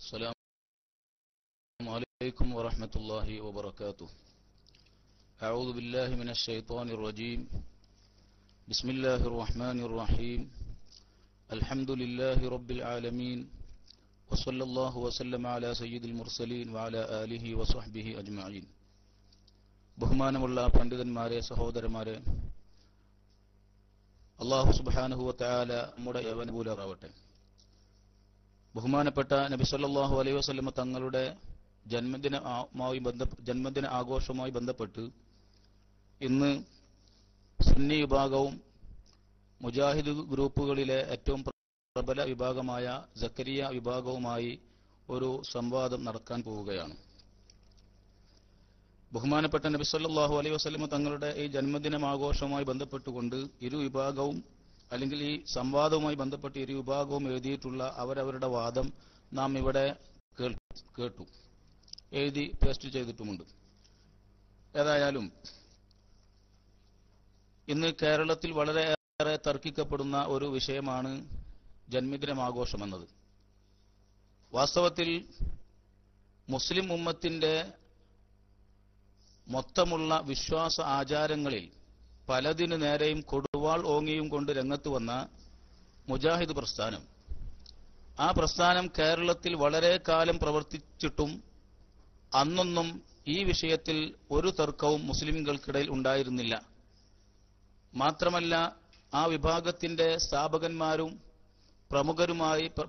السلام عليكم ورحمة الله وبركاته. أعوذ بالله من الشيطان الرجيم. بسم الله الرحمن الرحيم. الحمد لله رب العالمين. وصلى الله وسلم على سيد المرسلين وعلى آله وصحبه أجمعين. ബഹുമാനമുള്ള പണ്ഡിതന്മാരെ, സഹോദരന്മാരെ, അല്ലാഹു സുബ്ഹാനഹു വ തആല നമ്മുടെ ഏവനുകൂലമാവട്ടെ. ബഹുമാനപ്പെട്ട നബി സല്ലല്ലാഹു അലൈഹി വസല്ലം തങ്ങളുടെ ജന്മദിന ആഘോഷവുമായി ബന്ധപ്പെട്ട് ഇന്ന് സുന്നി വിഭാഗവും മുജാഹിദ് ഗ്രൂപ്പുകളിലെ ഏറ്റവും പ്രബല വിഭാഗമായ സക്കരിയ വിഭാഗവുമായി ഒരു സംവാദം നടക്കാൻ പോവുകയാണ്. ബഹുമാനപ്പെട്ട നബി സല്ലല്ലാഹു അലൈഹി വസല്ലം തങ്ങളുടെ ഈ ജന്മദിനം ആഘോഷവുമായി ബന്ധപ്പെട്ടുകൊണ്ട് ഇരു വിഭാഗവും അല്ലെങ്കിൽ ഈ സംവാദവുമായി ബന്ധപ്പെട്ട് ഇരു വിഭാഗവും എഴുതിയിട്ടുള്ള അവരവരുടെ വാദം നാം ഇവിടെ കേട്ടു, എഴുതി പേസ്റ്റ് ചെയ്തിട്ടുമുണ്ട്. ഏതായാലും ഇന്ന് കേരളത്തിൽ വളരെയേറെ തർക്കിക്കപ്പെടുന്ന ഒരു വിഷയമാണ് ജന്മദിനമാഘോഷം എന്നത്. വാസ്തവത്തിൽ മുസ്ലിം ഉമ്മത്തിന്റെ മൊത്തമുള്ള വിശ്വാസ ആചാരങ്ങളിൽ പലതിനു നേരെയും കൊടുവാൾ ഓങ്ങിയും കൊണ്ട് രംഗത്ത് വന്ന മുജാഹിദ് പ്രസ്ഥാനം, ആ പ്രസ്ഥാനം കേരളത്തിൽ വളരെ കാലം പ്രവർത്തിച്ചിട്ടും അന്നൊന്നും ഈ വിഷയത്തിൽ ഒരു തർക്കവും മുസ്ലിംകൾക്കിടയിൽ ഉണ്ടായിരുന്നില്ല. മാത്രമല്ല, ആ വിഭാഗത്തിന്റെ സ്ഥാപകന്മാരും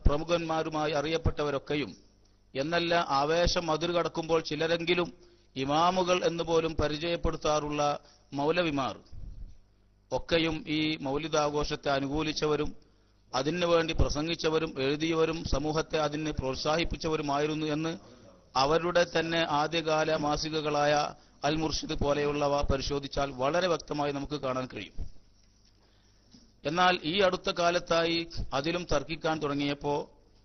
പ്രമുഖന്മാരുമായി അറിയപ്പെട്ടവരൊക്കെയും എന്നല്ല ആവേശം അതിരുകടക്കുമ്പോൾ ചിലരെങ്കിലും ഇമാമുകൾ എന്നുപോലും പരിചയപ്പെടുത്താറുള്ള മൗലവിമാർ ഒക്കെയും ഈ മൗലിദാഘോഷത്തെ അനുകൂലിച്ചവരും അതിനുവേണ്ടി പ്രസംഗിച്ചവരും എഴുതിയവരും സമൂഹത്തെ അതിന് പ്രോത്സാഹിപ്പിച്ചവരുമായിരുന്നു എന്ന് അവരുടെ തന്നെ ആദ്യകാല മാസികകളായ അൽ മുർഷിദ് പോലെയുള്ളവ പരിശോധിച്ചാൽ വളരെ വ്യക്തമായി നമുക്ക് കാണാൻ കഴിയും. എന്നാൽ ഈ അടുത്ത കാലത്തായി അതിലും തർക്കിക്കാൻ തുടങ്ങിയപ്പോൾ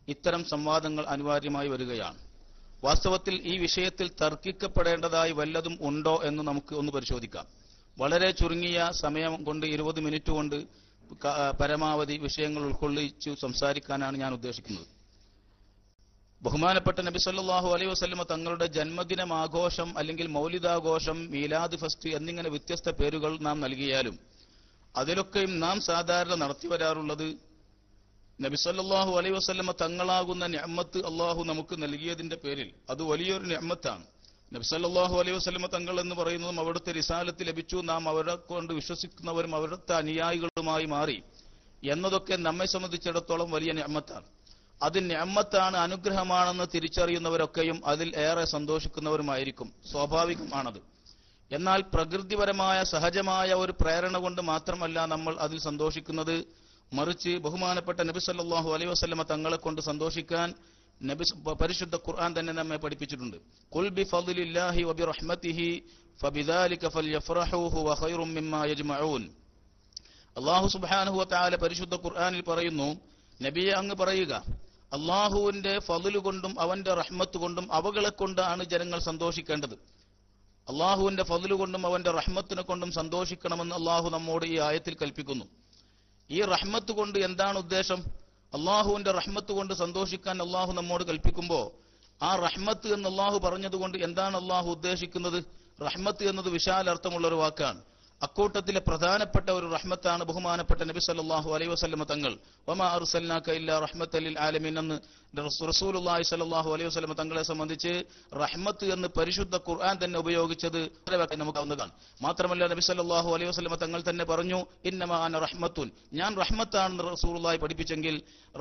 ഇത്തരം സംവാദങ്ങൾ അനിവാര്യമായി വരികയാണ്. വാസ്തവത്തിൽ ഈ വിഷയത്തിൽ തർക്കിക്കപ്പെടേണ്ടതായി വല്ലതും ഉണ്ടോ എന്ന് നമുക്ക് ഒന്ന് പരിശോധിക്കാം. വളരെ ചുരുങ്ങിയ സമയം കൊണ്ട് 20 മിനിറ്റ് കൊണ്ട് പരമാവധി വിഷയങ്ങൾ ഉൾക്കൊള്ളിച്ചു സംസാരിക്കാനാണ് ഞാൻ ഉദ്ദേശിക്കുന്നത്. ബഹുമാനപ്പെട്ട നബി സല്ലല്ലാഹു അലൈഹി വസല്ലം തങ്ങളുടെ ജന്മദിനം ആഘോഷം അല്ലെങ്കിൽ മൗലിദാഘോഷം, മീലാദ് ഫസ്റ്റ് എന്നിങ്ങനെ വ്യത്യസ്ത പേരുകൾ നാം നൽകിയാലും അതിലൊക്കെയും നാം സാധാരണ നടത്തിവരാറുള്ളത് നബി സല്ലല്ലാഹു അലൈഹി വസല്ലം തങ്ങളാകുന്ന നിഅമത്ത് അല്ലാഹു നമുക്ക് നൽകിയതിന്റെ പേരിൽ അത് വലിയൊരു നിഅമത്താണ്. നബി സല്ലല്ലാഹു അലൈഹി വസല്ലം തങ്ങൾ എന്ന് പറയുന്നതും അവിടുത്തെ റിസാലത്ത് ലഭിച്ചു, നാം അവരെ കൊണ്ട് വിശ്വസിക്കുന്നവരും അവിടുത്തെ അനുയായികളുമായി മാറി എന്നതൊക്കെ നമ്മെ സംബന്ധിച്ചിടത്തോളം വലിയ നിഅമത്താണ്. അത് നിഅമത്താണ്, അനുഗ്രഹമാണെന്ന് തിരിച്ചറിയുന്നവരൊക്കെയും അതിൽ ഏറെ സന്തോഷിക്കുന്നവരുമായിരിക്കും. സ്വാഭാവികമാണത്. എന്നാൽ പ്രകൃതിപരമായ സഹജമായ ഒരു പ്രേരണ കൊണ്ട് മാത്രമല്ല നമ്മൾ അതിൽ സന്തോഷിക്കുന്നത്. മറിച്ച് ബഹുമാനപ്പെട്ട നബി സല്ലല്ലാഹു അലൈഹി വസല്ലം തങ്ങളെ കൊണ്ട് സന്തോഷിക്കാൻ പരിശുദ്ധ ഖുർആൻ തന്നെ നമ്മെ പഠിപ്പിച്ചിട്ടുണ്ട്. ഖുൽ ബിഫദ്ലില്ലാഹി വബിറഹ്മതിഹി ഫബിദാലിക ഫൽയഫ്റഹൂ ഹുവ ഖൈറും മിമ്മാ യജ്മഊൻ. അല്ലാഹു സുബ്ഹാനഹു വ തആല പരിശുദ്ധ ഖുർആനിൽ പറയുന്നു, നബിയെ അങ്ങ് പറയുക, അല്ലാഹുവിന്റെ ഫദ്ല് കൊണ്ടും അവന്റെ റഹ്മത്ത് കൊണ്ടും അവകളെ കൊണ്ടാണ് ജനങ്ങൾ സന്തോഷിക്കേണ്ടത്. അല്ലാഹുവിന്റെ ഫദ്ല് കൊണ്ടും അവന്റെ റഹ്മത്തിനെ കൊണ്ടും സന്തോഷിക്കണമെന്ന് അല്ലാഹു നമ്മോട് ഈ ആയത്തിൽ കൽപ്പിക്കുന്നു. ഈ റഹ്മത്ത് കൊണ്ട് എന്താണ് ഉദ്ദേശം? അള്ളാഹുവിന്റെ റഹ്മത്ത് കൊണ്ട് സന്തോഷിക്കാൻ അള്ളാഹു നമ്മോട് കൽപ്പിക്കുമ്പോൾ ആ റഹ്മത്ത് എന്ന് അള്ളാഹു പറഞ്ഞതുകൊണ്ട് എന്താണ് അള്ളാഹു ഉദ്ദേശിക്കുന്നത്? റഹ്മത്ത് എന്നത് വിശാല അർത്ഥമുള്ള ഒരു വാക്കാണ്. അക്കൂട്ടത്തിലെ പ്രധാനപ്പെട്ട ഒരു റഹ്മത്താണ് ബഹുമാനപ്പെട്ട നബി സല്ലല്ലാഹു അലൈഹി വസല്ലം തങ്ങൾ. വമാ അർസൽനാക ഇല്ലാ റഹ്മത്തൽ ലിൽ ആലമീൻ എന്ന് റസൂലുള്ളാഹി സ്വല്ലല്ലാഹു അലൈഹി വസല്ലം തങ്ങളെ സംബന്ധിച്ച് റഹ്മത്ത് എന്ന് പരിശുദ്ധ ഖുർആൻ തന്നെ ഉപയോഗിച്ചത് നമുക്കാവുന്നതാണ്. മാത്രമല്ല നബി സല്ലല്ലാഹു അലൈഹി വസല്ലം തങ്ങൾ തന്നെ പറഞ്ഞു, ഇന്നമാ അന റഹ്മത്തുൻ, ഞാൻ റഹ്മത്താണെന്ന് റസൂലുള്ളാഹി പഠിപ്പിച്ചെങ്കിൽ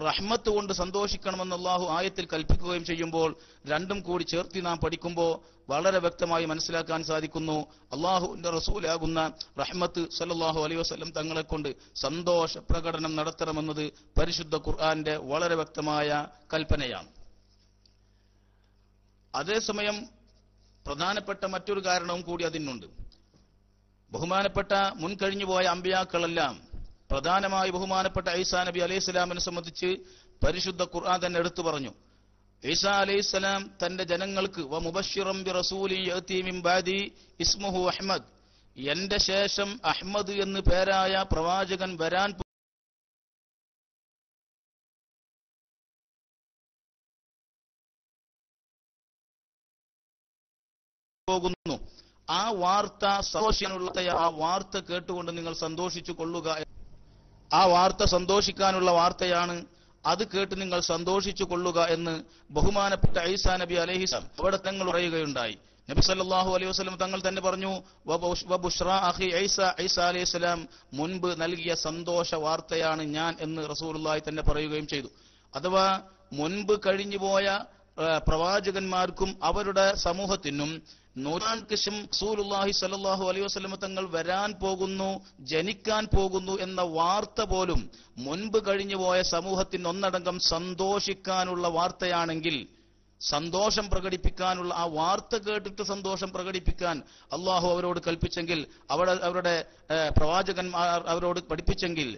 റഹ്മത്ത് കൊണ്ട് സന്തോഷിക്കണമെന്ന് അല്ലാഹു ആയത്തിൽ കൽപ്പിക്കുകയും ചെയ്യുമ്പോൾ രണ്ടും കൂടി ചേർത്തി നാം പഠിക്കുമ്പോൾ വളരെ വ്യക്തമായി മനസ്സിലാക്കാൻ സാധിക്കുന്നു, അള്ളാഹുവിന്റെ റസൂലാകുന്ന റഹ്മത്ത് സല്ലല്ലാഹു അലൈഹി വസല്ലം തങ്ങളെ കൊണ്ട് സന്തോഷ പ്രകടനം നടത്തണമെന്നത് പരിശുദ്ധ ഖുർആന്റെ വളരെ വ്യക്തമായ കൽപ്പനയാണ്. അതേസമയം പ്രധാനപ്പെട്ട മറ്റൊരു കാരണവും കൂടി അതിനുണ്ട്. ബഹുമാനപ്പെട്ട മുൻകഴിഞ്ഞുപോയ അമ്പിയാക്കളെല്ലാം, പ്രധാനമായി ബഹുമാനപ്പെട്ട ഈസാ നബി അലൈഹിസ്സലാമിനെ സംബന്ധിച്ച് പരിശുദ്ധ ഖുർആൻ തന്നെ എടുത്തു പറഞ്ഞു. ഈസാ അലൈഹിസ്സലാം തന്റെ ജനങ്ങൾക്ക് വമുബശ്ശിറൻ ബിറസൂലിൻ യഅതി മിൻ ബഅദി ഇസ്മുഹു അഹ്മദ്, എന്റെ ശേഷം അഹ്മദ് എന്ന് പേരായ പ്രവാചകൻ വരാൻ പോകുന്നു. ആ വാർത്ത സന്തോഷിക്കാനുള്ള ആ വാർത്ത കേട്ടുകൊണ്ട് നിങ്ങൾ സന്തോഷിച്ചു കൊള്ളുക. ആ വാർത്ത സന്തോഷിക്കാനുള്ള വാർത്തയാണ്, അത് കേട്ട് നിങ്ങൾ സന്തോഷിച്ചു കൊള്ളുക എന്ന് ബഹുമാനപ്പെട്ട ഈസാ നബി അലൈഹിസ്സലാം അവിടെ തങ്ങൾ പറയുകയുണ്ടായി. നബി സല്ലല്ലാഹു അലൈഹി വസല്ലം തങ്ങൾ തന്നെ പറഞ്ഞു, വബുശ്റാ അഖി ഈസാ അലൈഹിസ്സലാം മുൻപ് നൽകിയ സന്തോഷ വാർത്തയാണ് ഞാൻ എന്ന് റസൂലുള്ളാഹി തന്നെ പറയുകയും ചെയ്തു. അഥവാ മുൻപ് കഴിഞ്ഞുപോയ പ്രവാചകന്മാർക്കും അവരുടെ സമൂഹത്തിനും നൂറ്റാണ്ടിന് ശേഷം റസൂലുള്ളാഹി സ്വല്ലല്ലാഹു അലൈഹി വസല്ലം തങ്ങൾ വരാൻ പോകുന്നു, ജനിക്കാൻ പോകുന്നു എന്ന വാർത്ത പോലും മുൻപ് കഴിഞ്ഞുപോയ സമൂഹത്തിന് ഒന്നടങ്കം സന്തോഷിക്കാനുള്ള വാർത്തയാണെങ്കിൽ, സന്തോഷം പ്രകടിപ്പിക്കാനുള്ള ആ വാർത്ത കേട്ടിട്ട് സന്തോഷം പ്രകടിപ്പിക്കാൻ അള്ളാഹു അവരോട് കൽപ്പിച്ചെങ്കിൽ, അവരുടെ പ്രവാചകന്മാർ അവരോട് പഠിപ്പിച്ചെങ്കിൽ,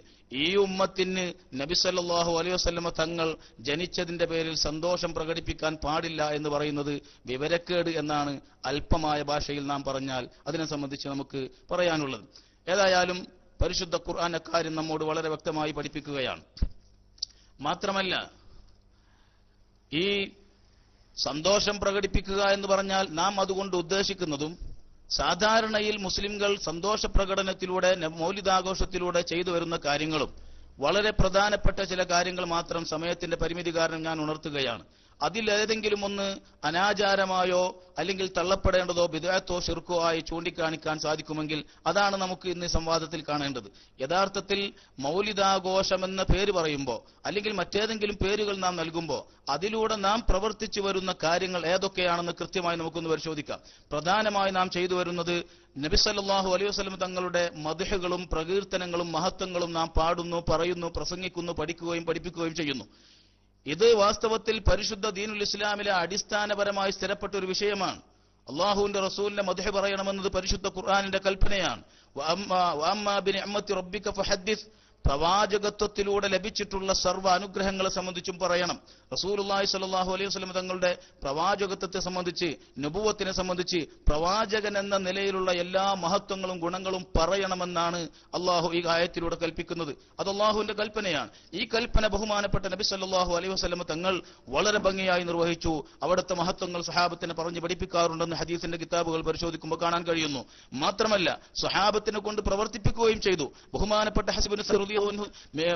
ഈ ഉമ്മത്തിന് നബി സല്ലല്ലാഹു അലൈഹി വസല്ലമ തങ്ങൾ ജനിച്ചതിന്റെ പേരിൽ സന്തോഷം പ്രകടിപ്പിക്കാൻ പാടില്ല എന്ന് പറയുന്നത് വിവരക്കേട് എന്നാണ് അല്പമായ ഭാഷയിൽ നാം പറഞ്ഞാൽ അതിനെ സംബന്ധിച്ച് നമുക്ക് പറയാനുള്ളത്. ഏതായാലും പരിശുദ്ധ ഖുർആൻ അക്കാര്യം നമ്മോട് വളരെ വ്യക്തമായി പഠിപ്പിക്കുകയാണ്. മാത്രമല്ല, ഈ സന്തോഷം പ്രകടിപ്പിക്കുക എന്ന് പറഞ്ഞാൽ നാം അതുകൊണ്ട് ഉദ്ദേശിക്കുന്നതും സാധാരണയിൽ മുസ്ലിംകൾ സന്തോഷ പ്രകടനത്തിലൂടെ മൗലിദാഘോഷത്തിലൂടെ ചെയ്തു വരുന്ന കാര്യങ്ങളും വളരെ പ്രധാനപ്പെട്ട ചില കാര്യങ്ങൾ മാത്രം സമയത്തിന്റെ പരിമിതി കാരണം ഞാൻ ഉണർത്തുകയാണ്. അതിലേതെങ്കിലും ഒന്ന് അനാചാരമായോ അല്ലെങ്കിൽ തള്ളപ്പെടേണ്ടതോ ബിദ്അത്തോ ശിർക്കോ ആയി ചൂണ്ടിക്കാണിക്കാൻ സാധിക്കുമെങ്കിൽ അതാണ് നമുക്ക് ഇന്ന് സംവാദത്തിൽ കാണേണ്ടത്. യഥാർത്ഥത്തിൽ മൗലിദാഘോഷമെന്ന പേര് പറയുമ്പോൾ അല്ലെങ്കിൽ മറ്റേതെങ്കിലും പേരുകൾ നാം നൽകുമ്പോൾ അതിലൂടെ നാം പ്രവർത്തിച്ചു വരുന്ന കാര്യങ്ങൾ ഏതൊക്കെയാണെന്ന് കൃത്യമായി നമുക്കൊന്ന് പരിശോധിക്കാം. പ്രധാനമായി നാം ചെയ്തു വരുന്നത് നബി സല്ലല്ലാഹു അലൈഹി വസല്ലം തങ്ങളുടെ മദ്ഹുകളും പ്രകീർത്തനങ്ങളും മഹത്വങ്ങളും നാം പാടുന്നു, പറയുന്നു, പ്രസംഗിക്കുന്നു, പഠിക്കുകയും പഠിപ്പിക്കുകയും ചെയ്യുന്നു. ഇത് വാസ്തവത്തിൽ പരിശുദ്ധ ദീനുൽ ഇസ്ലാമിലെ അടിസ്ഥാനപരമായി സ്ഥിരപ്പെട്ട ഒരു വിഷയമാണ്. അള്ളാഹുവിന്റെ റസൂലിന്റെ മദ്ഹ് പറയണമെന്നത് പരിശുദ്ധ ഖുർആനിന്റെ കൽപ്പനയാണ്. വഅമ്മാ ബിനിഅമത്തി റബ്ബിക ഫഹദ്ദിസ്, പ്രവാചകത്വത്തിലൂടെ ലഭിച്ചിട്ടുള്ള സർവ്വ അനുഗ്രഹങ്ങളെ സംബന്ധിച്ചും പറയണം. റസൂലുള്ളാഹി സ്വല്ലല്ലാഹു അലൈഹി വസല്ലം തങ്ങളുടെ പ്രവാചകത്വത്തെ സംബന്ധിച്ച്, നബുവത്തിനെ സംബന്ധിച്ച്, പ്രവാചകൻ എന്ന നിലയിലുള്ള എല്ലാ മഹത്വങ്ങളും ഗുണങ്ങളും പറയണമെന്നാണ് അള്ളാഹു ഈ ആയത്തിലൂടെ കൽപ്പിക്കുന്നത്. അത് അള്ളാഹുവിന്റെ കൽപ്പനയാണ്. ഈ കൽപ്പന ബഹുമാനപ്പെട്ട നബി സല്ലല്ലാഹു അലൈഹി വസല്ലം തങ്ങൾ വളരെ ഭംഗിയായി നിർവഹിച്ചു. അവിടുത്തെ മഹത്വങ്ങൾ സഹാബത്തിനെ പറഞ്ഞു പഠിപ്പിക്കാറുണ്ടെന്ന് ഹദീസിന്റെ കിതാബുകൾ പരിശോധിക്കുമ്പോൾ കാണാൻ കഴിയുന്നു. മാത്രമല്ല, സഹാബത്തിനെ കൊണ്ട് പ്രവർത്തിപ്പിക്കുകയും ചെയ്തു. ബഹുമാനപ്പെട്ട ഹസ്ബുൻ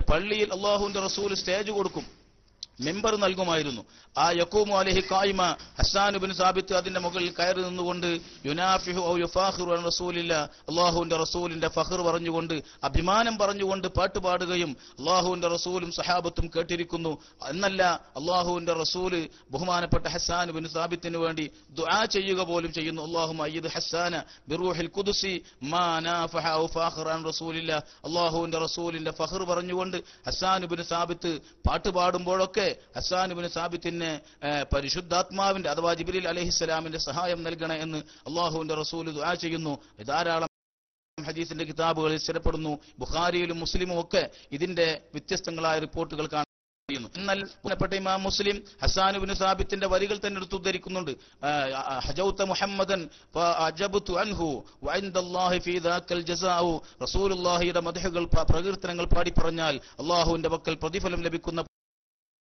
പള്ളിയിൽ അള്ളാഹുവിന്റെ റസൂൽ സ്റ്റേജ് കൊടുക്കും, മെമ്പർ നൽകുമായിരുന്നു. ആ യഖൂമു അലൈഹി ഖായിമ, ഹസ്സാൻ ഇബ്നു സാബിത്ത് അതിന്റെ മുകളിൽ കയറി നിന്നുകൊണ്ട് യുനാഫിഹു ഔ യുഫാഖിറു അൻ റസൂലില്ല, അല്ലാഹുവിന്റെ റസൂലിന്റെ ഫഖർ പറഞ്ഞുകൊണ്ട്, അഭിമാനം പറഞ്ഞുകൊണ്ട് പാട്ട് പാടുകയും അല്ലാഹുവിന്റെ റസൂലും സഹാബത്തും കേട്ടിരിക്കുന്നു. എന്നല്ല, അല്ലാഹുവിന്റെ റസൂല് ബഹുമാനപ്പെട്ട ഹസ്സാൻ ഇബ്നു സാബിത്തിന് വേണ്ടി ദുആ ചെയ്യുക പോലും ചെയ്യുന്നു. അല്ലാഹുമ്മ അയ്യിദ് ഹസ്സാന ബിറൂഹിൽ ഖുദ്സി മാ നാഫഹ ഔ ഫാഖിറ അൻ റസൂലില്ല, അല്ലാഹുവിന്റെ റസൂലിന്റെ ഫഖർ പറഞ്ഞുകൊണ്ട് ഹസ്സാൻ ഇബ്നു സാബിത്ത് പാട്ട് പാടുമ്പോഴൊക്കെ ഹസ്സാൻ ഇബ്നു സാബിത്തിന് പരിശുദ്ധാത്മാവിന്റെ അഥവാ ജിബ്രീൽ അലൈഹിസ്സലാമിന്റെ സഹായം നൽകണേ എന്ന് അള്ളാഹുവിന്റെ റസൂൽ ദുആ ചെയ്യുന്നു. ധാരാളം ഹദീസിന്റെ കിതാബുകളിൽ സ്ഥിരപ്പെടുന്നു. ബുഖാരിയിലും മുസ്ലിമും ഒക്കെ ഇതിന്റെ വ്യത്യസ്തങ്ങളായ റിപ്പോർട്ടുകൾ കാണുന്നു. എന്നാൽ ബഹുമാനപ്പെട്ട ഇമാം മുസ്ലിം ഹസ്സാൻ ഇബ്നു സാബിത്തിന്റെ വരികൾ തന്നെ എടുത്ത് ഉദ്ധരിക്കുന്നുണ്ട്. ഹജൗത മുഹമ്മദൻ ഫഅജബ്തു അൻഹു വഇൻദല്ലാഹി ഫീ ദാക്കൽ ജസാഉ, റസൂലുള്ളാഹിയുടെ മദ്ഹുകൾ പ്രകീർത്തനങ്ങൾ പാടി പറഞ്ഞാൽ അള്ളാഹുവിന്റെ പക്കൽ പ്രതിഫലം ലഭിക്കുന്ന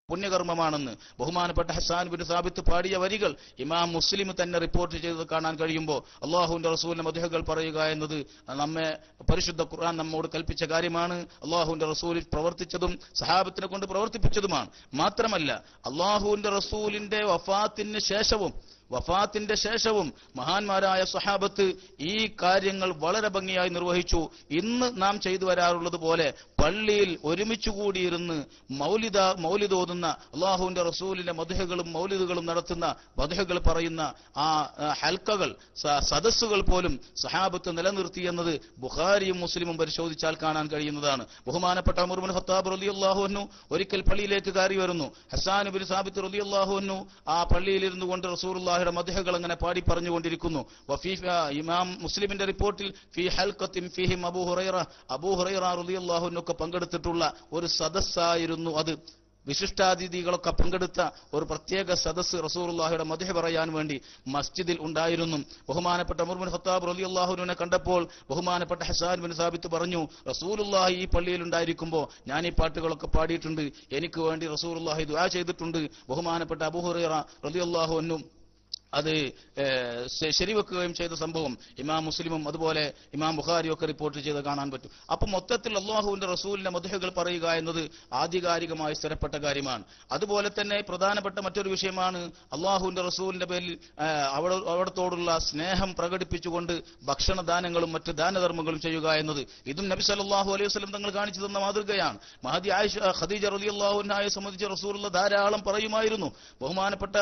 പുണ്യകർമ്മമാണെന്ന് ബഹുമാനപ്പെട്ട ഹസ്സാൻ ബിൻ സാബിത്ത് പാടിയ വരികൾ ഇമാം മുസ്ലിം തന്നെ റിപ്പോർട്ട് ചെയ്തത് കാണാൻ കഴിയുമ്പോൾ അള്ളാഹുവിന്റെ റസൂലിന്റെ മദ്ഹുകൾ പറയുക എന്നത് നമ്മെ പരിശുദ്ധ ഖുർആൻ നമ്മോട് കൽപ്പിച്ച കാര്യമാണ്. അള്ളാഹുവിന്റെ റസൂലിൽ പ്രവർത്തിച്ചതും സഹാബത്തിനെ കൊണ്ട് പ്രവർത്തിപ്പിച്ചതുമാണ്. മാത്രമല്ല, അള്ളാഹുവിന്റെ റസൂലിന്റെ വഫാത്തിന്റെ ശേഷവും മഹാന്മാരായ സ്വഹാബത്ത് ഈ കാര്യങ്ങൾ വളരെ ഭംഗിയായി നിർവഹിച്ചു. ഇന്ന് നാം ചെയ്തു വരാറുള്ളത് പോലെ പള്ളിയിൽ ഒരുമിച്ചു കൂടിയിരുന്ന് മൗലിദോതുന്ന, അള്ളാഹുവിന്റെ റസൂലിന്റെ മദ്ഹുകളും മൗലിദുകളും നടത്തുന്ന, മദ്ഹുകൾ പറയുന്ന ആ ഹൽക്കകൾ, സദസ്സുകൾ പോലും സഹാബത്ത് നിലനിർത്തിയെന്നത് ബുഖാരിയും മുസ്ലിമും പരിശോധിച്ചാൽ കാണാൻ കഴിയുന്നതാണ്. ബഹുമാനപ്പെട്ട ഉമർ ഇബ്നു ഖത്താബ് റളിയല്ലാഹു അൻഹു ഒരിക്കൽ പള്ളിയിലേക്ക് കയറി വരുന്നു. ഹസ്സാൻ ഇബ്നു സാബിത്ത് റളിയല്ലാഹു അൻഹു ആ പള്ളിയിൽ ഇരുന്നു കൊണ്ട് റസൂലുള്ളാഹിയുടെ മദ്ഹുകൾ അങ്ങനെ പാടി പറഞ്ഞുകൊണ്ടിരിക്കുന്നു. ഇമാം മുസ്ലിമിന്റെ റിപ്പോർട്ടിൽ ഫീ ഹൽഖത്തിൻ ഫീഹിം അബൂ ഹുറൈറ റളിയല്ലാഹു അൻഹു പങ്കെടുത്തിട്ടുള്ള ഒരു സദസ്സായിരുന്നു അത്. വിശിഷ്ടാതിഥികളൊക്കെ പങ്കെടുത്ത ഒരു പ്രത്യേക സദസ്സ് റസൂലുള്ളാഹിയുടെ മദ്ഹ് പറയാൻ വേണ്ടി മസ്ജിദിൽ ഉണ്ടായിരുന്നു. ബഹുമാനപ്പെട്ട ഉമർ ഇബ്നു ഖത്താബ് റളിയല്ലാഹു അൻഹുവിനെ കണ്ടപ്പോൾ ബഹുമാനപ്പെട്ട ഹസ്സാൻ ബിൻ സാബിത്ത് പറഞ്ഞു, റസൂലുള്ളാഹി ഈ പള്ളിയിൽ ഉണ്ടായിരിക്കുമ്പോൾ ഞാൻ ഈ പാട്ടുകളൊക്കെ പാടിയിട്ടുണ്ട്, എനിക്ക് വേണ്ടി റസൂലുള്ളാഹി ദുആ ചെയ്തിട്ടുണ്ട്. ബഹുമാനപ്പെട്ട അബൂ ഹുറൈറ റളിയല്ലാഹു അൻഹു അത് ശരിവെക്കുകയും ചെയ്ത സംഭവം ഇമാം മുസ്ലിമും അതുപോലെ ഇമാം ബുഖാരിയും ഒക്കെ റിപ്പോർട്ട് ചെയ്ത് കാണാൻ പറ്റും. അപ്പൊ മൊത്തത്തിൽ അള്ളാഹുവിന്റെ റസൂലിന്റെ മദ്ഹുകൾ പറയുക എന്നത് ആധികാരികമായി സ്ഥിരപ്പെട്ട കാര്യമാണ്. അതുപോലെ തന്നെ പ്രധാനപ്പെട്ട മറ്റൊരു വിഷയമാണ് അള്ളാഹുവിന്റെ റസൂലിന്റെ പേരിൽ അവിടത്തോടുള്ള സ്നേഹം പ്രകടിപ്പിച്ചുകൊണ്ട് ഭക്ഷണദാനങ്ങളും മറ്റ് ദാനധർമ്മങ്ങളും ചെയ്യുക എന്നത്. ഇതും നബി സല്ലല്ലാഹു അലൈഹി വസല്ലം തങ്ങൾ കാണിച്ചു തന്ന മാതൃകയാണ്. മഹദി ആയിഷ ഖദീജ റളിയല്ലാഹു അൻഹയെ സംബന്ധിച്ച് റസൂലുള്ള ധാരാളം പറയുമായിരുന്നു. ബഹുമാനപ്പെട്ട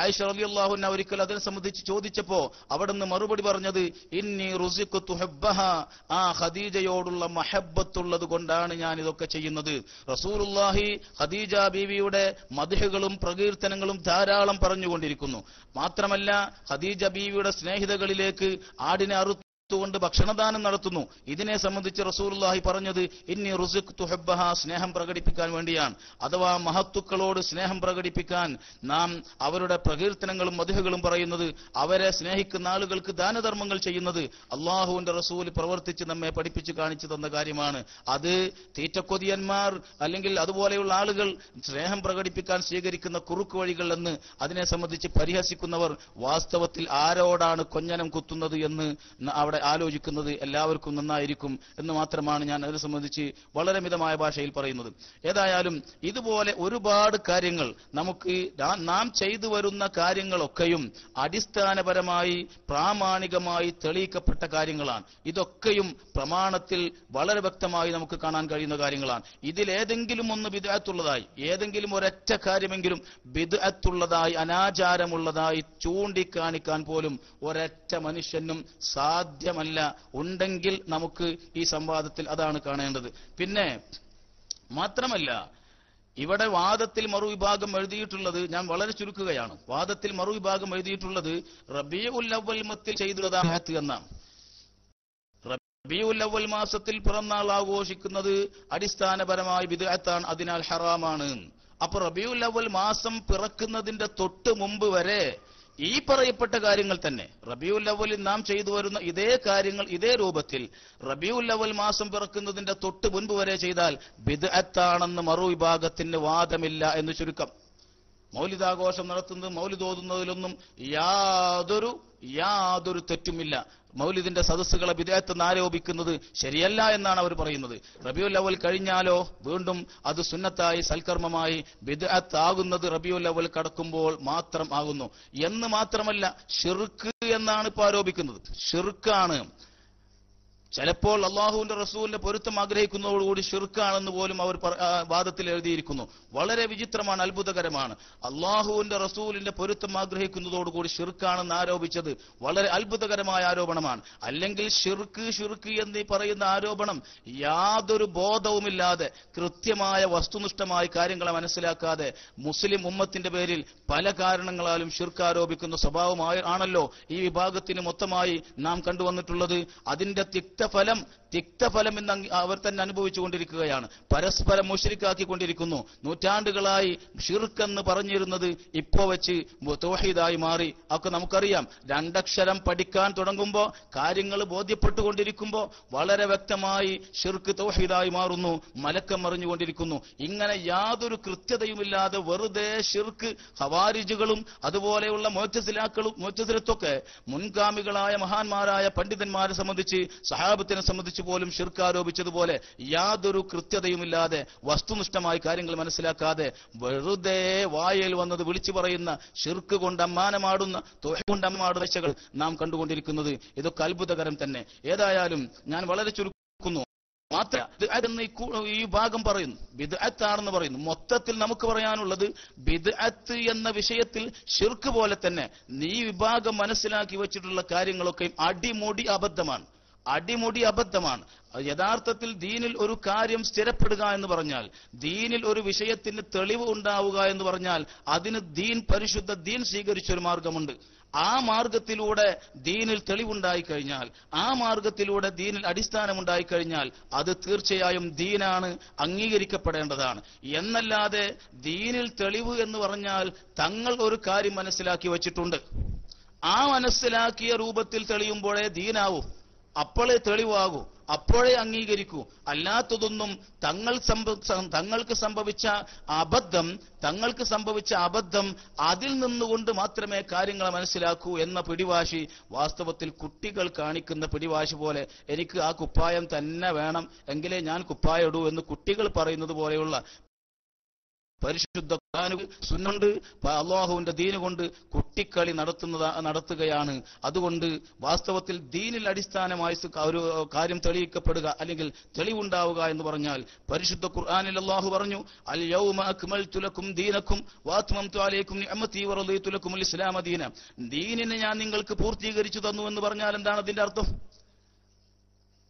ആയിഷ റളിയല്ലാഹു അൻഹ ഒരിക്കൽ അതിനെ സംബന്ധിച്ച് ചോദിച്ചപ്പോ അവിടുന്ന് മറുപടി പറഞ്ഞത്, ഇന്നി റുസിഖ്തു ഹുബ്ബഹ, ആ ഖദീജയോടുള്ള മഹബ്ബത്തുള്ളത് കൊണ്ടാണ് ഞാൻ ഇതൊക്കെ ചെയ്യുന്നത്. റസൂലുള്ളാഹി ഖദീജ ബീവിയുടെ മദ്ഹുകളും പ്രകീർത്തനങ്ങളും ധാരാളം പറഞ്ഞുകൊണ്ടിരിക്കുന്നു. മാത്രമല്ല ഖദീജ ബീവിയുടെ സ്നേഹിതകളിലേക്ക് ആടിനെ കൊണ്ട് ഭക്ഷണദാനം നടത്തുന്നു. ഇതിനെ സംബന്ധിച്ച് റസൂലുള്ളാഹി പറഞ്ഞത് ഇന്നി റുസിഖ്തു ഹുബ്ബഹ, സ്നേഹം പ്രകടിപ്പിക്കാൻ വേണ്ടിയാണ്. അഥവാ മഹത്തുക്കളോട് സ്നേഹം പ്രകടിപ്പിക്കാൻ നാം അവരുടെ പ്രകീർത്തനങ്ങളും മദ്ഹുകളും പറയുന്നത്, അവരെ സ്നേഹിക്കുന്ന ആളുകൾക്ക് ദാനധർമ്മങ്ങൾ ചെയ്യുന്നത് അള്ളാഹുവിന്റെ റസൂൽ പ്രവർത്തിച്ച് നമ്മെ പഠിപ്പിച്ച് കാണിച്ചു തന്ന കാര്യമാണ്. അത് തീറ്റക്കൊതിയന്മാർ അല്ലെങ്കിൽ അതുപോലെയുള്ള ആളുകൾ സ്നേഹം പ്രകടിപ്പിക്കാൻ സ്വീകരിക്കുന്ന കുറുക്ക് വഴികൾ എന്ന് അതിനെ സംബന്ധിച്ച് പരിഹസിക്കുന്നവർ വാസ്തവത്തിൽ ആരോടാണ് കൊഞ്ഞനം കുത്തുന്നത് എന്ന് അവിടെ ആലോചിക്കുന്നത് എല്ലാവർക്കും നന്നായിരിക്കും എന്ന് മാത്രമാണ് ഞാൻ അതിനെ സംബന്ധിച്ച് വളരെ മിതമായ ഭാഷയിൽ പറയുന്നത്. ഏതായാലും ഇതുപോലെ ഒരുപാട് കാര്യങ്ങൾ നമുക്ക് നാം ചെയ്തു വരുന്ന കാര്യങ്ങളൊക്കെയും അടിസ്ഥാനപരമായി പ്രാമാണികമായി തെളിയിക്കപ്പെട്ട കാര്യങ്ങളാണ്. ഇതൊക്കെയും പ്രമാണത്തിൽ വളരെ വ്യക്തമായി നമുക്ക് കാണാൻ കഴിയുന്ന കാര്യങ്ങളാണ്. ഇതിലേതെങ്കിലും ഒന്ന് ബിദ്അത്തുള്ളതായി, ഏതെങ്കിലും ഒരൊറ്റ കാര്യമെങ്കിലും ബിദ്അത്തുള്ളതായി അനാചാരമുള്ളതായി ചൂണ്ടിക്കാണിക്കാൻ പോലും ഒരൊറ്റ മനുഷ്യനും സാധ്യമല്ല. ഉണ്ടെങ്കിൽ നമുക്ക് ഈ സംവാദത്തിൽ അതാണ് കാണേണ്ടത്. പിന്നെ മാത്രമല്ല ഇവിടെ വാദത്തിൽ മറുവിഭാഗം എഴുതിയിട്ടുള്ളത്, ഞാൻ വളരെ ചുരുക്കുകയാണ്, വാദത്തിൽ മറുവിഭാഗം എഴുതിയിട്ടുള്ളത് റബീഉൽ അവ്വൽ മാസത്തിൽ ചെയ്തതാണ് എന്നാണ്. റബീഉൽ അവ്വൽ മാസത്തിൽ പിറന്നാൾ ആഘോഷിക്കുന്നത് അടിസ്ഥാനപരമായി ബിദ്അത്താണ്, അതിനാൽ ഹറാമാണ്. അപ്പൊ റബീഉൽ അവ്വൽ മാസം പിറക്കുന്നതിന്റെ തൊട്ട് മുമ്പ് വരെ ഈ പറയപ്പെട്ട കാര്യങ്ങൾ തന്നെ റബീഉൽ അവ്വലിൽ നാം ചെയ്തു വരുന്ന ഇതേ കാര്യങ്ങൾ ഇതേ രൂപത്തിൽ റബീഉൽ അവ്വൽ മാസം പിറക്കുന്നതിന്റെ തൊട്ട് മുൻപ് വരെ ചെയ്താൽ ബിദ്അത്താണെന്ന് മറുവിഭാഗത്തിന് വാദമില്ല എന്ന് ചുരുക്കം. മൗലിദാഘോഷം നടത്തുന്നത്, മൗലിദ് ഓതുന്നതിലൊന്നും യാതൊരു തെറ്റുമില്ല. മൗലിദിന്റെ സദസ്സുകളെ ബിദ്അത്ത് ആരോപിക്കുന്നത് ശരിയല്ല എന്നാണ് അവർ പറയുന്നത്. റബീഉൽ അവ്വൽ കഴിഞ്ഞാലോ വീണ്ടും അത് സുന്നത്തായി സൽക്കർമ്മമായി ബിദ്അത്ത് ആകുന്നത് റബീഉൽ അവ്വൽ കടക്കുമ്പോൾ മാത്രം ആകുന്നു എന്ന് മാത്രമല്ല, ഷിർക്ക് എന്നാണ് ഇപ്പൊ ആരോപിക്കുന്നത്. ഷിർക്കാണ്. ചിലപ്പോൾ അള്ളാഹുവിന്റെ റസൂലിന്റെ പൊരുത്തം ആഗ്രഹിക്കുന്നതോടുകൂടി ഷിർക്കാണെന്ന് പോലും അവർ വാദത്തിൽ എഴുതിയിരിക്കുന്നു. വളരെ വിചിത്രമാണ്, അത്ഭുതകരമാണ്. അള്ളാഹുവിന്റെ റസൂലിന്റെ പൊരുത്തം ആഗ്രഹിക്കുന്നതോടുകൂടി ഷിർക്കാണെന്ന് ആരോപിച്ചത് വളരെ അത്ഭുതകരമായ ആരോപണമാണ്. അല്ലെങ്കിൽ ഷിർക്ക് എന്ന് പറയുന്ന ആരോപണം യാതൊരു ബോധവുമില്ലാതെ കൃത്യമായ വസ്തുനിഷ്ഠമായ കാര്യങ്ങളെ മനസ്സിലാക്കാതെ മുസ്ലിം ഉമ്മത്തിന്റെ പേരിൽ പല കാരണങ്ങളാലും ഷിർക്ക് ആരോപിക്കുന്ന സ്വഭാവമായി ആണല്ലോ ഈ വിഭാഗത്തിന് മൊത്തമായി നാം കണ്ടുവന്നിട്ടുള്ളത്. അതിന്റെ തിക്തഫലം എന്ന് അവർ തന്നെ അനുഭവിച്ചുകൊണ്ടിരിക്കുകയാണ്. പരസ്പരം മുശ്രിക്കാക്കിക്കൊണ്ടിരിക്കുന്നു. നൂറ്റാണ്ടുകളായി ഷിർക്ക് എന്ന് പറഞ്ഞിരുന്നത് ഇപ്പോ വെച്ച് തൗഹീദായി മാറി. ഒക്കെ നമുക്കറിയാം. രണ്ടക്ഷരം പഠിക്കാൻ തുടങ്ങുമ്പോൾ, കാര്യങ്ങൾ ബോധ്യപ്പെട്ടുകൊണ്ടിരിക്കുമ്പോൾ വളരെ വ്യക്തമായി ഷിർക്ക് തൗഹീദായി മാറുന്നു, മലക്കം മറിഞ്ഞുകൊണ്ടിരിക്കുന്നു. ഇങ്ങനെ യാതൊരു കൃത്യതയുമില്ലാതെ വെറുതെ ഷിർക്ക് ഖവാരിജുകളും അതുപോലെയുള്ള മുഅ്തസിലത്തൊക്കെ മുൻഗാമികളായ മഹാന്മാരായ പണ്ഡിതന്മാരെ സംബന്ധിച്ച് സഹാബത്തിനെ സംബന്ധിച്ച് പോലും ഷിർക്ക് ആരോപിച്ചതുപോലെ യാതൊരു കൃത്യതയുമില്ലാതെ വസ്തുനിഷ്ഠമായി കാര്യങ്ങൾ മനസ്സിലാക്കാതെ വെറുതെ വായയിൽ വന്നത് വിളിച്ചു പറയുന്ന ഷിർക്ക് കൊണ്ട് അമ്മാനമാടുന്ന തൗഹീദ് കൊണ്ട് അമ്മാടുന്ന നാം കണ്ടുകൊണ്ടിരിക്കുന്നത് ഇതൊക്കെ അത്ഭുതകരം തന്നെ. ഏതായാലും ഞാൻ വളരെ ചുരുക്കുന്നു. മാത്രം ഈ ഭാഗം പറയുന്നു ബിദ്അത്താണെന്ന് പറയുന്നു. മൊത്തത്തിൽ നമുക്ക് പറയാനുള്ളത് ബിദ്അത്ത് എന്ന വിഷയത്തിൽ ഷിർക്ക് പോലെ തന്നെ ഈ വിഭാഗം മനസ്സിലാക്കി വെച്ചിട്ടുള്ള കാര്യങ്ങളൊക്കെ അടിമുടി അബദ്ധമാണ്. യഥാർത്ഥത്തിൽ ദീനിൽ ഒരു കാര്യം സ്ഥിരപ്പെടുക എന്ന് പറഞ്ഞാൽ, ദീനിൽ ഒരു വിഷയത്തിന് തെളിവ് ഉണ്ടാവുക എന്ന് പറഞ്ഞാൽ അതിന് പരിശുദ്ധ ദീൻ സ്വീകരിച്ചൊരു മാർഗമുണ്ട്. ആ മാർഗത്തിലൂടെ ദീനിൽ തെളിവുണ്ടായിക്കഴിഞ്ഞാൽ, ആ മാർഗത്തിലൂടെ ദീനിൽ അടിസ്ഥാനമുണ്ടായിക്കഴിഞ്ഞാൽ അത് തീർച്ചയായും ദീനാണ്, അംഗീകരിക്കപ്പെടേണ്ടതാണ്. എന്നല്ലാതെ ദീനിൽ തെളിവ് എന്ന് പറഞ്ഞാൽ തങ്ങൾ ഒരു കാര്യം മനസ്സിലാക്കി വച്ചിട്ടുണ്ട്, ആ മനസ്സിലാക്കിയ രൂപത്തിൽ തെളിയുമ്പോഴേ ദീനാവൂ, അപ്പോഴേ തെളിവാകൂ. അപ്പോഴേ അംഗീകരിക്കൂ. അല്ലാത്തതൊന്നും തങ്ങൾക്ക് സംഭവിച്ച അബദ്ധം അതിൽ നിന്നുകൊണ്ട് മാത്രമേ കാര്യങ്ങളെ മനസ്സിലാക്കൂ എന്ന പിടിവാശി വാസ്തവത്തിൽ കുട്ടികൾ കാണിക്കുന്ന പിടിവാശി പോലെ, എനിക്ക് ആ കുപ്പായം തന്നെ വേണം എങ്കിലേ ഞാൻ കുപ്പായം ഇടൂ എന്ന് കുട്ടികൾ പറയുന്നത് പോലെയുള്ള പരിശുദ്ധ സുന്നുണ്ട് അള്ളാഹുവിന്റെ ദീന് കൊണ്ട് കുട്ടിക്കളി നടത്തുകയാണ്. അതുകൊണ്ട് വാസ്തവത്തിൽ ദീനിൽ അടിസ്ഥാനമായി ഒരു കാര്യം തെളിയിക്കപ്പെടുക അല്ലെങ്കിൽ തെളിവുണ്ടാവുക എന്ന് പറഞ്ഞാൽ പരിശുദ്ധ ഖുർആനിൽ അള്ളാഹു പറഞ്ഞു, അൽ യൗമ അക്മൽതു ലക്കും ദീനക്കും വഅത്മംതു അലൈക്കും നിഅമതി വറദീതു ലക്കുമുൽ ഇസ്ലാമ ദീന. ദീനിനെ ഞാൻ നിങ്ങൾക്ക് പൂർത്തീകരിച്ചു തന്നു എന്ന് പറഞ്ഞാൽ എന്താണ് അതിന്റെ അർത്ഥം?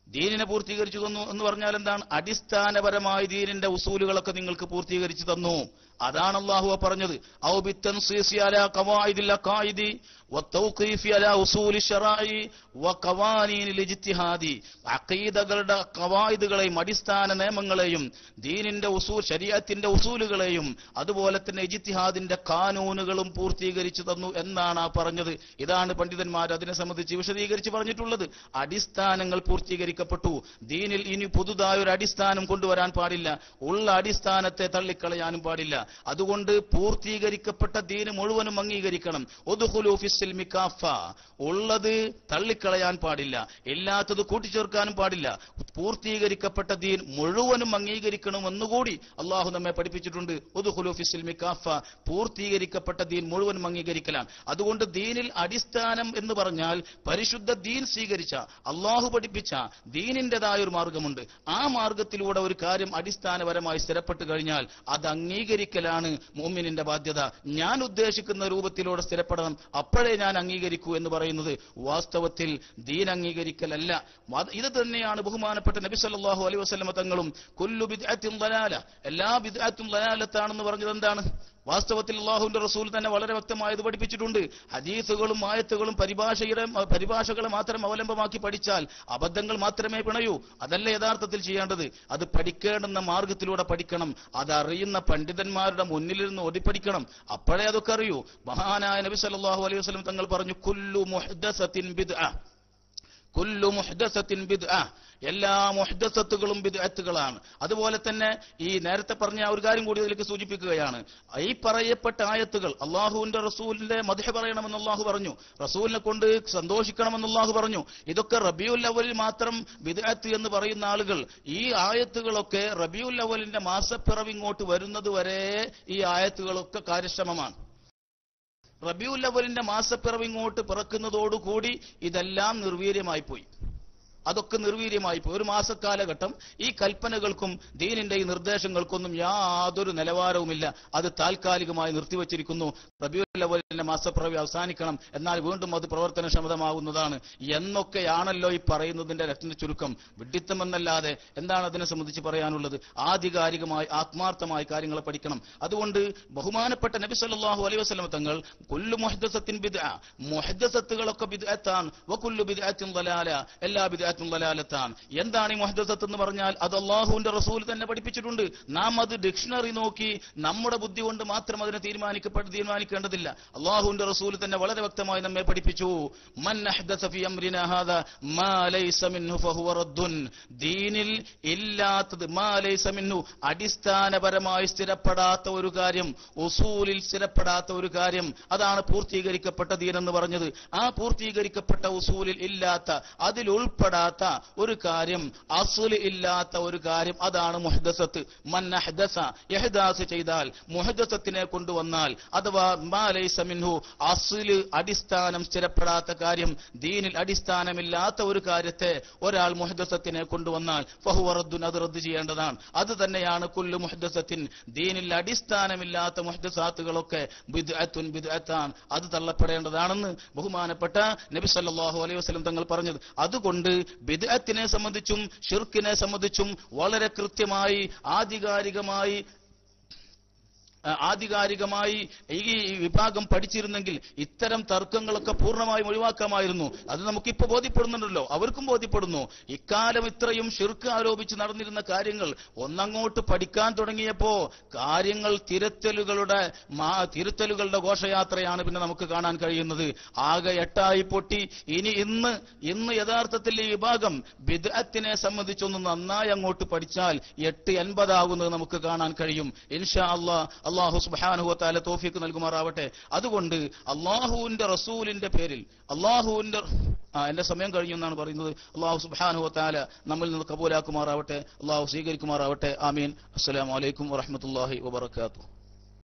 ദീനിനെ പൂർത്തീകരിച്ചു തന്നു എന്ന് പറഞ്ഞാൽ എന്താണ്? അടിസ്ഥാനപരമായി ദീനിന്റെ ഉസൂലുകളൊക്കെ നിങ്ങൾക്ക് പൂർത്തീകരിച്ചു തന്നു. അതാണ് അല്ലാഹു പറഞ്ഞത്. ഔ ബിത്തൻസീസി അലാ ഖവായിദിൽ അഖായിദി വതൗഖീഫി അലാ ഉസൂലി ശറാഇ വഖവാനീനിൽ ഇജ്തിഹാദി. അഖീദകളുടെ ഖവായിദുകളെയും അടിസ്ഥാന നിയമങ്ങളെയും ദീനിന്റെ ഉസൂൽ ശരീഅത്തിന്റെ ഉസൂലുകളെയും അതുപോലെ തന്നെ ഇജ്തിഹാദിന്റെ കാനൂനുകളും പൂർത്തീകരിച്ചു തന്നു എന്നാണ് പറഞ്ഞത്. ഇതാണ് പണ്ഡിതന്മാർ അതിനെ സംബന്ധിച്ച് വിശദീകരിച്ച് പറഞ്ഞിട്ടുള്ളത്. അടിസ്ഥാനങ്ങൾ പൂർത്തീകരിക്കപ്പെട്ടു. ദീനിൽ ഇനി പുതുതായ ഒരു അടിസ്ഥാനം കൊണ്ടുവരാൻ പാടില്ല. ഉള്ള അടിസ്ഥാനത്തെ തള്ളിക്കളയാനും പാടില്ല. അതുകൊണ്ട് പൂർത്തീകരിക്കപ്പെട്ട ദീന് മുഴുവനും അംഗീകരിക്കണം. ഉദ്ഖുലൂ ഫിസ്സിൽമി കാഫ. ഉള്ളത് തള്ളിക്കളയാൻ പാടില്ല, ഇല്ലാത്തത് കൂട്ടിച്ചേർക്കാനും പാടില്ല. പൂർത്തീകരിക്കപ്പെട്ട ദീൻ മുഴുവനും അംഗീകരിക്കണമെന്നുകൂടി അള്ളാഹു നമ്മെ പഠിപ്പിച്ചിട്ടുണ്ട്. ഉദ്ഖുലൂ ഫിസ്സിൽമി കാഫ. പൂർത്തീകരിക്കപ്പെട്ട ദീൻ മുഴുവനും അംഗീകരിക്കലാണ്. അതുകൊണ്ട് ദീനിൽ അടിസ്ഥാനം എന്ന് പറഞ്ഞാൽ പരിശുദ്ധ ദീൻ സ്വീകരിച്ച അള്ളാഹു പഠിപ്പിച്ച ദീനിന്റേതായ ഒരു മാർഗമുണ്ട്. ആ മാർഗത്തിലൂടെ ഒരു കാര്യം അടിസ്ഥാനപരമായി സ്ഥിരപ്പെട്ടു കഴിഞ്ഞാൽ അത് അംഗീകരിക്കലാണ് മുഅ്മിനിന്റെ ബാധ്യത. ഞാൻ ഉദ്ദേശിക്കുന്ന രൂപത്തിലൂടെ സ്ഥിരപ്പെടണം, അപ്പോഴേ ഞാൻ അംഗീകരിക്കൂ എന്ന് പറയുന്നത് വാസ്തവത്തിൽ ദീൻ അംഗീകരിക്കലല്ല. ഇത് തന്നെയാണ് ബഹുമാനപ്പെട്ട നബി സല്ലല്ലാഹു അലൈഹി വസല്ലം തങ്ങളും കുല്ലു ബിദ്അത്തിൻ ദലാല, എല്ലാ ബിദ്അത്തും ദലാലത്താണെന്ന് പറഞ്ഞത് എന്താണ്? വാസ്തവത്തിൽ അല്ലാഹുവിന്റെ റസൂൽ തന്നെ വളരെ വ്യക്തമായത് പഠിപ്പിച്ചിട്ടുണ്ട്. ഹദീസുകളും ആയത്തുകളും പരിഭാഷകളെ മാത്രം അവലംബമാക്കി പഠിച്ചാൽ അബദ്ധങ്ങൾ മാത്രമേ പിണയൂ. അതല്ല യഥാർത്ഥത്തിൽ ചെയ്യേണ്ടത്. അത് പഠിക്കേണ്ടുന്ന മാർഗത്തിലൂടെ പഠിക്കണം. അതറിയുന്ന പണ്ഡിതന്മാരുടെ മുന്നിലിരുന്ന് ഓടിപ്പഠിക്കണം. അപ്പോഴേ അതൊക്കെ അറിയൂ. മഹാനായ നബി സല്ലല്ലാഹു അലൈഹി വസല്ലം തങ്ങൾ പറഞ്ഞു, കുല്ലു മുഹ്ദസത്തിൻ ബിദ്അ, കുല്ലു മുഹ്ദസത്തിൻ ബിദ്അ. എല്ലാ മുഹ്ദസത്തുകളും ബിദ്അത്തുകളാണ്. അതുപോലെ തന്നെ ഈ നേരത്തെ പറഞ്ഞ ഒരു കാര്യം കൂടി ഇതിലേക്ക് സൂചിപ്പിക്കുകയാണ്. ഈ പറയപ്പെട്ട ആയത്തുകൾ അള്ളാഹുവിന്റെ റസൂലിന്റെ മദ്ഹ് പറയണമെന്ന് അള്ളാഹു പറഞ്ഞു, റസൂലിനെ കൊണ്ട് സന്തോഷിക്കണമെന്ന് അള്ളാഹു പറഞ്ഞു. ഇതൊക്കെ റബീഉൽ അവ്വലിൽ മാത്രം ബിദ്അത്ത് എന്ന് പറയുന്ന ആളുകൾ ഈ ആയത്തുകളൊക്കെ റബീഉൽ അവ്വലിന്റെ മാസപ്പിറവി ഇങ്ങോട്ട് വരുന്നത് വരെ ഈ ആയത്തുകളൊക്കെ കാര്യക്ഷമമാണ്. റബീഉൽ അവ്വലിന്റെ മാസപ്പിറവി ഇങ്ങോട്ട് പിറക്കുന്നതോടുകൂടി ഇതെല്ലാം നിർവീര്യമായി പോയി. അതൊക്കെ നിർവീര്യമായി പോയി. ഒരു മാസക്കാലഘട്ടം ഈ കൽപ്പനകൾക്കും ദീനിന്റെ ഈ നിർദ്ദേശങ്ങൾക്കൊന്നും യാതൊരു നിലവാരവുമില്ല. അത് താൽക്കാലികമായി നിർത്തിവച്ചിരിക്കുന്നു. റബീഉൽ അവ്വലിന്റെ മാസപ്പിറവി അവസാനിക്കണം, എന്നാൽ വീണ്ടും അത് പ്രവർത്തനക്ഷമതമാകുന്നതാണ് എന്നൊക്കെയാണല്ലോ ഈ പറയുന്നതിന്റെ രത്ന ചുരുക്കം. വിഡ്ഢിത്തമെന്നല്ലാതെ എന്താണ് അതിനെ സംബന്ധിച്ച് പറയാനുള്ളത്? ആധികാരികമായി ആത്മാർത്ഥമായി കാര്യങ്ങളെ പഠിക്കണം. അതുകൊണ്ട് ബഹുമാനപ്പെട്ട നബി സല്ലല്ലാഹു അലൈഹി വസല്ലം തങ്ങൾ കുല്ലു മുഹ്ദസത്തിൻ ബിദ്അ, മുഹ്ദസത്തുകളൊക്കെ ബിദ്അത്താണ്, വകുല്ലു ബിദ്അത്തിൻ ദലാല, എല്ലാ ബിദ്അത്തും ദലാലത്താണ്. എന്താണ് ഈ മുഹ്ദസത്ത് എന്ന് പറഞ്ഞാൽ? അത് അല്ലാഹുവിന്റെ റസൂൽ തന്നെ പഠിപ്പിച്ചിട്ടുണ്ട്. നാം അത് ഡിക്ഷണറി നോക്കി നമ്മുടെ ബുദ്ധി കൊണ്ട് മാത്രം അതിനെ തീരുമാനിക്കേണ്ടതില്ല. അല്ലാഹുവിന്റെ റസൂൽ തന്നെ വളരെ വ്യക്തമായി നമ്മെ പഠിപ്പിച്ചു, മൻ അഹ്ദസ ഫീ അംരിനാ ഹാദാ മാ ലൈസ മിൻഹു ഫഹുവ റദ്ദുൻ. ദീനിൽ ഇല്ലാത്തത്, മാ ലൈസ മിൻഹു, അടിസ്ഥാനപരമായി സ്ഥിരപ്പെടാത്ത ഒരു കാര്യം, ഉസൂലിൽ സ്ഥിരപ്പെടാത്ത ഒരു കാര്യം, അതാണ് പൂർത്തീകരിക്കപ്പെട്ട ദീൻ എന്ന് പറഞ്ഞത്. ആ പൂർത്തീകരിക്കപ്പെട്ട ഉസൂലിൽ ഇല്ലാത്ത, അതിൽ ഉൾപ്പെടാത്ത ഒരു കാര്യം, അസ്ൽ ഇല്ലാത്ത ഒരു കാര്യം, അതാണ് മുഹ്ദസത്ത്. മൻ അഹ്ദസ, ഇഹ്ദാസ് ചെയ്താൽ, മുഹ്ദസത്തിനെ കൊണ്ടുവന്നാൽ, അഥവാ മാ ലൈസ മിൻഹു, അസ്ൽ അടിസ്ഥാനം സ്ഥിരപ്പെടാത്ത കാര്യം, ദീനിൽ അടിസ്ഥാനമില്ലാത്ത ഒരു കാര്യത്തെ ഒരാൾ മുഹ്ദസത്തിനെ കൊണ്ടുവന്നാൽ ഫഹുവ റദ്ദുൻ, അത് റദ്ദ് ചെയ്യേണ്ടതാണ്. അത് തന്നെയാണ് കുല്ലു മുഹ്ദസത്തിൻ. ദീനിൽ അടിസ്ഥാനമില്ലാത്ത മുഹ്ദസാത്തുകളൊക്കെ ബിദ്അത്തുൻ, ബിദ്അത്താണ്, അത് തള്ളപ്പെടേണ്ടതാണെന്ന് ബഹുമാനപ്പെട്ട നബി സല്ലല്ലാഹു അലൈഹി വസല്ലം തങ്ങൾ പറഞ്ഞത്. അതുകൊണ്ട് ബിദ്അത്തിനെ സംബന്ധിച്ചും ഷിർക്കിനെ സംബന്ധിച്ചും വളരെ കൃത്യമായി ആധികാരികമായി ആധികാരികമായി ഈ വിഭാഗം പഠിച്ചിരുന്നെങ്കിൽ ഇത്തരം തർക്കങ്ങളൊക്കെ പൂർണ്ണമായും ഒഴിവാക്കാമായിരുന്നു. അത് നമുക്കിപ്പോ ബോധ്യപ്പെടുന്നുണ്ടല്ലോ, അവർക്കും ബോധ്യപ്പെടുന്നു. ഇക്കാലം ഇത്രയും ശിർക്ക് ആരോപിച്ച് നടന്നിരുന്ന കാര്യങ്ങൾ ഒന്നങ്ങോട്ട് പഠിക്കാൻ തുടങ്ങിയപ്പോ കാര്യങ്ങൾ തിരുത്തലുകളുടെ ഘോഷയാത്രയാണ് പിന്നെ നമുക്ക് കാണാൻ കഴിയുന്നത്. ആകെ 8 പൊട്ടി. ഇന്ന് യഥാർത്ഥത്തിൽ ഈ വിഭാഗം ബിദ്അത്തിനെ സംബന്ധിച്ചൊന്ന് നന്നായി അങ്ങോട്ട് പഠിച്ചാൽ 880 ആകുന്നത് നമുക്ക് കാണാൻ കഴിയും. ഇൻഷാ അല്ലാഹു സുബ്ഹാനഹു വ തആല തൗഫീഖ് നൽകുമാറാവട്ടെ. അതുകൊണ്ട് അല്ലാഹുവിന്റെ റസൂലിന്റെ പേരിൽ എന്റെ സമയം കഴിഞ്ഞു എന്നാണ് പറയുന്നത്. അല്ലാഹു സുബ്ഹാനഹു വ തആല നമ്മിൽ നിന്ന് കബൂലാക്കുമാറാവട്ടെ, അല്ലാഹു സ്വീകരിക്കുമാറാവട്ടെ. ആമീൻ. അസ്സലാമു അലൈക്കും വറഹ്മത്തുള്ളാഹി വബറകാതുഹു.